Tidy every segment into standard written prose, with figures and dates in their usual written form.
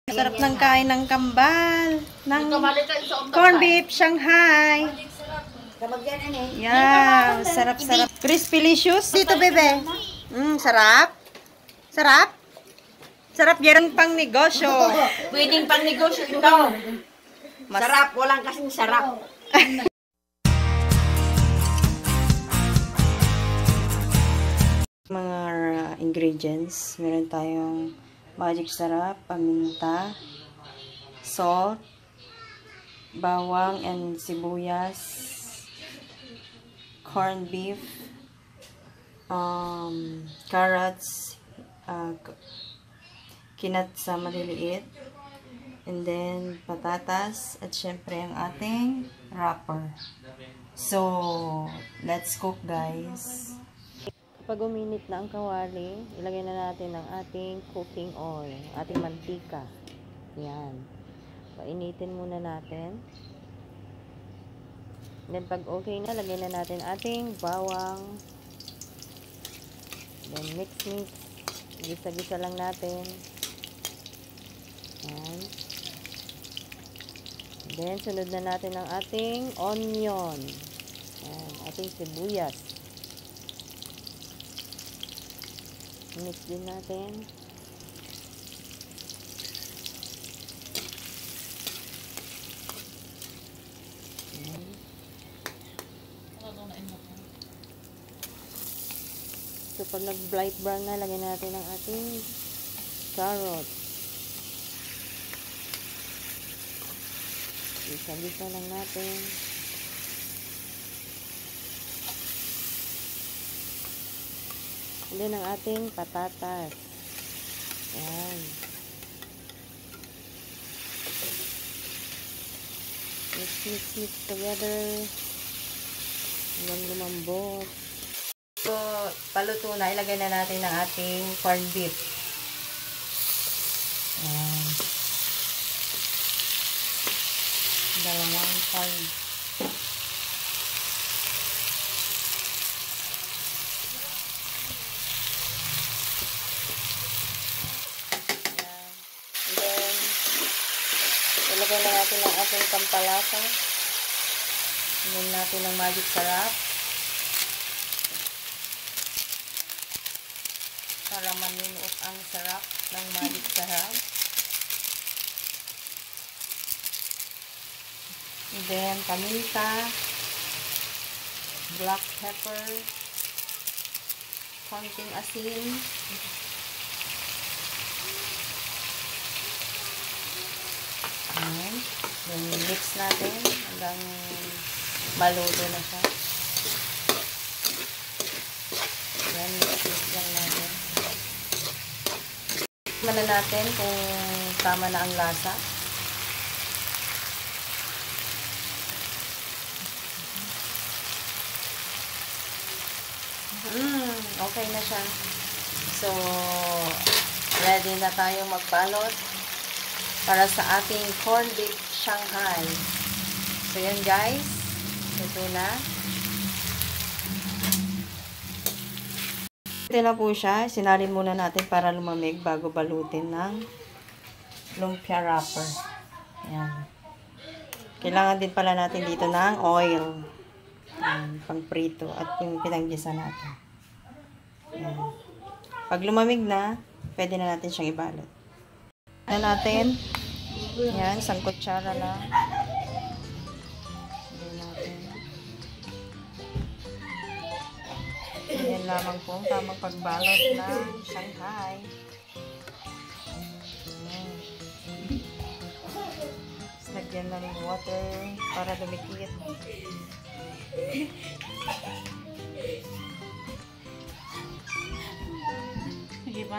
Sarap ng kain ng kambal. Ng corn beef Shanghai. Yeah, sarap-sarap. Crispy-licious. Dito, bebe. Sarap. Sarap. Sarap yan pang negosyo. Pwedeng pang negosyo ito. Sarap. Walang kasing sarap. Mga ingredients. Meron tayong magic sarap, paminta, salt, bawang and sibuyas, corned beef, carrots, kinat sa maliliit, and then patatas, at syempre ang ating wrapper. So, let's cook, guys. Pag uminit na ang kawali, ilagay na natin ang ating cooking oil, ating mantika. Yan. Painitin muna natin. Then pag okay na, lagay na natin ating bawang. Then mix. Gisa-gisa lang natin. Yan. Then sunod na natin ang ating onion. Yan. Ating sibuyas. Mix din natin. So, pag nag-bright brown na, lagyan natin ang ating carrot. Isa-isa lang natin. And then, ang ating patatas. Ayan. Mix together. Hanggang lumambot. So, paluto na. Ilagay na natin ang ating corned beef. Ayan. Dalawang corn. Ilagay na natin ang ating pampalasa. Ilagay natin ang magic sarap. Para maninuot ang sarap ng magic sarap. And then, paminta, black pepper, konting asin, then mix natin hanggang maluto na siya. Yan, mix lang natin. Tignan na natin kung tama na ang lasa. Okay na siya. So, ready na tayong magbalot para sa ating corned beef Shanghai. So, yan guys. Ito na. Ito na po siya. Sinalin muna natin para lumamig bago balutin ng lumpia wrapper. Ayan. Kailangan din pala natin dito ng oil. Ayan, pang prito at yung pinanggisa natin. Ayan. Pag lumamig na, pwede na natin siyang ibalot. Na natin. Ayan, isang kutsara lang. Ayan lamang po ang tamang pagbalot ng Shanghai. Ayan. Lagyan na ng water para dumikit. Sige ba?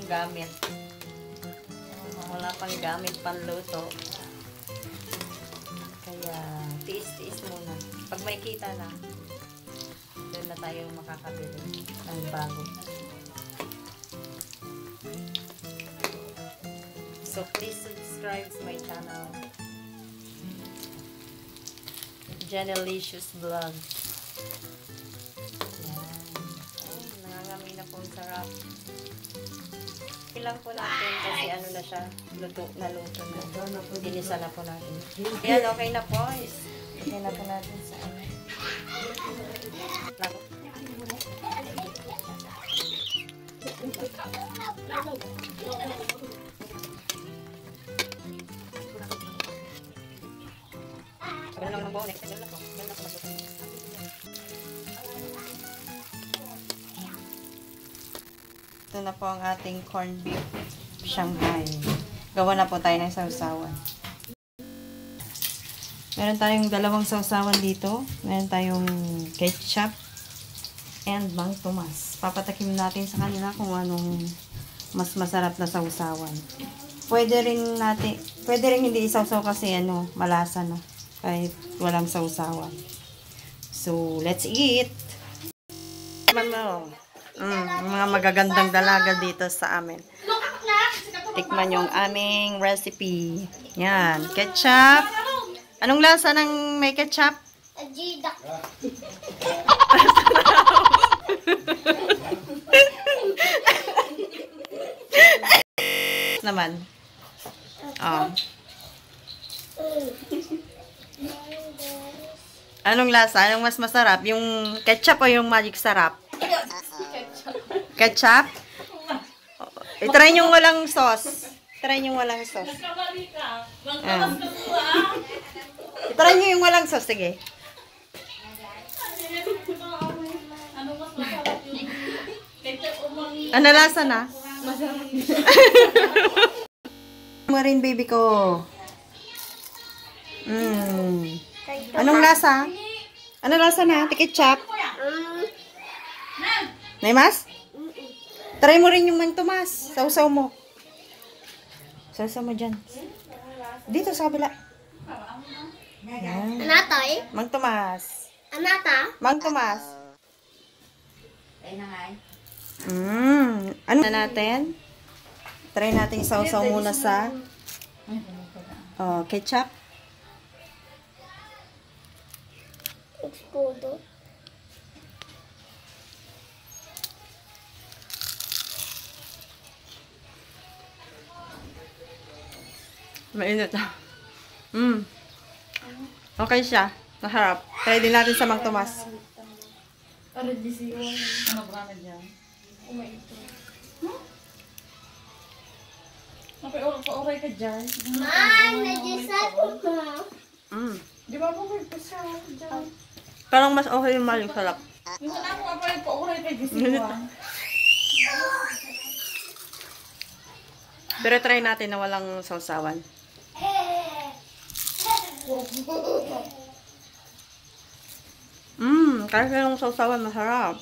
gamit. Wala pang gamit panluto. Kaya, tiis-tiis muna. Pag may kita na, doon na tayo makakabili ng bago. So, please subscribe to my channel. Janelicious Vlog. Yan. Ay, nangangamoy na po ang sarap. Ilang po natin kasi ano na siya, luto na. Ginisa na po natin. Ayan, okay na po. Okay na po natin sa ano. Ganun lang po. Next time lang po. Ganun lang po. Ito na po ang ating corned beef Shanghai. Gawa na po tayo ng sausawan. Meron tayong dalawang sausawan dito. Meron tayong ketchup and Mang Tomas. Papatakim natin sa kanila kung anong mas masarap na sausawan. Pwede rin hindi isawsaw kasi malasa na. Kahit walang sausawan. So, let's eat! Mga magagandang dalaga dito sa amin. Tikman yung aming recipe. Yan, ketchup. Anong lasa ng may ketchup? Ajida. Naman. Oh. Anong lasa? Anong mas masarap? Yung ketchup o yung magic sarap? Ketchup? I-try nyo walang sauce. I-try nyo walang sauce. I-try nyo yung walang sauce. Sige. Ano lasa na? Marin baby ko. Anong lasa? Ano lasa na? Ketchup? Naimas? Try mo rin yung Mang Tomas. Sausaw mo. Sausaw mo dyan. Dito sa kabila. Yan. Anatoy? Mang Tomas. Anata? Mang Tomas. Ano na natin? Try natin sausaw muna sa ketchup. Escudo. Mainit na. Okay siya. Masarap. Try din natin sa Mang Tomas. Ano ba na dyan? Pa-oray ka dyan. Man, nagisat ko. Di ba po may pasya dyan? Parang mas okay yung maling sarap. Yung na ako pa yung pa-oray kay Gisiwan. Pero try natin na walang sausawan. Kasi yung sausawan masarap.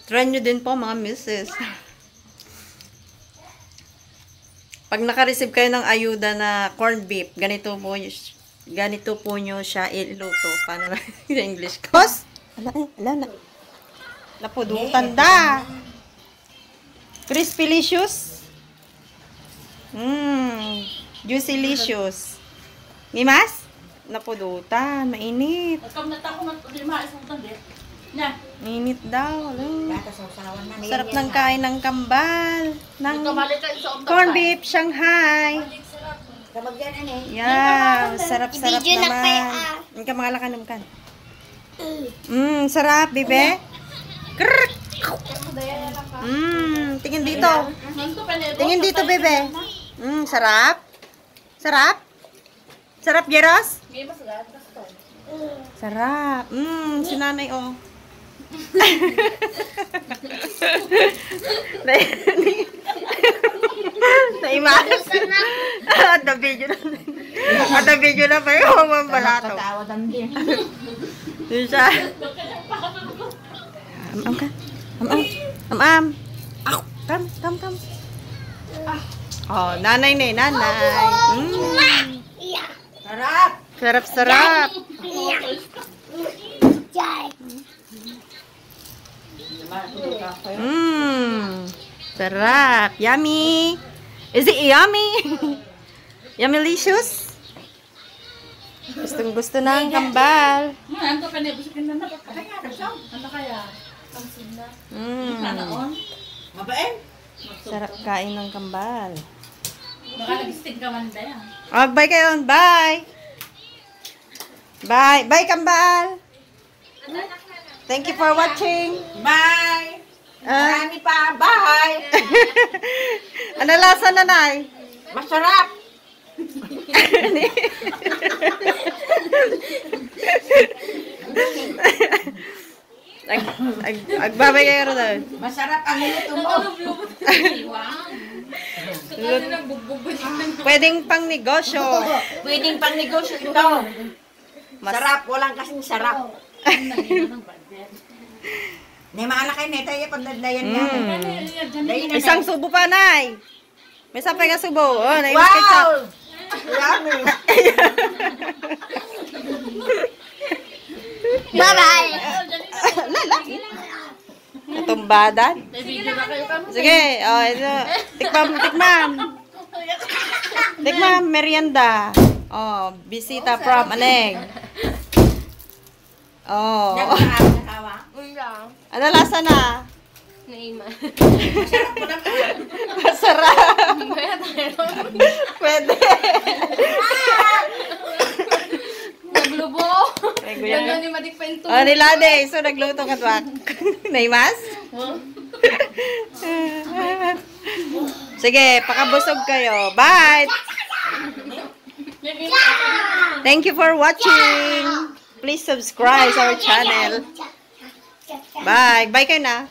Try nyo din po mga misses. Pag naka-receive kayo ng ayuda na corned beef, ganito po nyo siya iluto. Paano na sa English? Boss? Ala. Napudutan da. Crispy-licious. Juicy-licious. Mimas? Napudutan. Mainit. At kung natako man, lima isang tandit. Nya. Mainit daw. Sausawan na. Sarap ng kain ng kambal. Ng Kamali ka sa corned beef Shanghai. Kamagyan ano Yan. Sarap-sarap Video na kayo, naman. Ang kamalakan naman. Sarap, bebe. Krrrr. Tingin dito. Tingin dito, bebe. Sarap. Sarap. Sarap, Jeros? Sarap. Sinanay, oh. Naimalas. At the video na. At the video na pa yung mambalato. Yun siya. Am-am ka. Am-am. Am-am. Come, come, come. Oh, nanay na eh, nanay. Yeah. Sarap. Sarap, sarap. Jai. Sarap. Yummy. Is it yummy? Yummylicious? Gustong gusto ng kambal. Ano kaya? Kamsin na. Mabain. Sarap kain ng kambal. Baka nag-stick ka man dyan. Oh, bye kayo. Bye. Bye. Bye, kambal. Thank you for watching. Bye. Ah. Marami pa. Bye. Ano lasa, nanay? Masarap. Agbabay kayo rin. Masarap ang luto mo. Pwedeng pang negosyo. Pwedeng pang negosyo ito. Sarap. Walang kasing sarap. May maalakay na tayo pandadlayan nga. Isang subo pa, nay. May sapay ka subo. Oh, naimas ketchup. Wow! Yummy! Bye-bye. Tumbadan. Sige, oh, ito. Tikman, tikman. Tikman, merienda. Oh, bisita from Aneng. Oh. Ano lasa na? Masarap. Pwede. Naglubo. Gano'n ni Madik Pento. Oh, nilade. So, nagluto ka twak. Naimas? Sige, pakabusog kayo. Bye! Thank you for watching. Please subscribe to our channel. Bye. Bye kayo na.